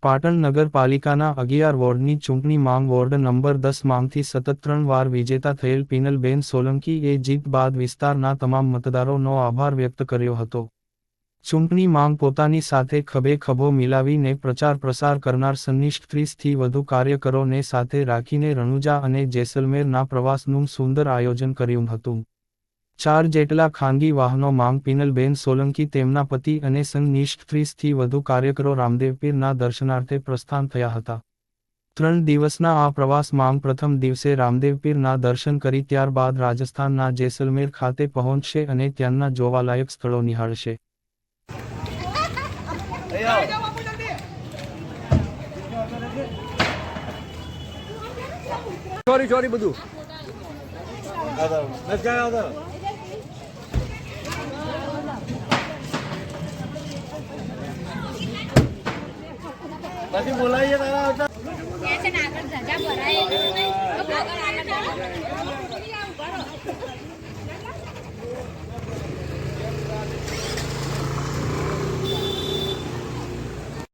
પાટણ નગરપાલિકાના 11 વોર્ડની ચૂંટણી માંગ વોર્ડ નંબર 10 માંથી સતત 3 વાર વિજેતા થયેલ પિનલબેન સોલંકીએ જીત બાદ વિસ્તારના તમામ મતદારોનો આભાર વ્યક્ત કર્યો હતો. ચૂંટણી માંગ પોતાની સાથે ખભે ખભો મિલાવીને પ્રચાર પ્રસાર કરનાર સંનિષ્ઠ 30થી વધુ કાર્યકરોને સાથે રાખીને રણુજા અને જેસલમેરના પ્રવાસનું સુંદર આયોજન કર્યું હતું. 4 જેટલા ખાનગી વાહનો માંગ પિનલબેન સોલંકી તેમના પતિ અને સંનિષ્ઠ 30થી વધુ કાર્યકરો રામદેવપીરના દર્શનાર્થે પ્રસ્થાન થયા હતા. 3 દિવસના આ પ્રવાસ માંગ પ્રથમ દિવસે રામદેવપીરના દર્શન કરી ત્યારબાદ રાજસ્થાનના જેસલમેર ખાતે પહોંચશે અને ત્યાંના જોવાલાયક સ્થળો નિહાળશે. સોરી બધું પછી બોલાવીએ તારા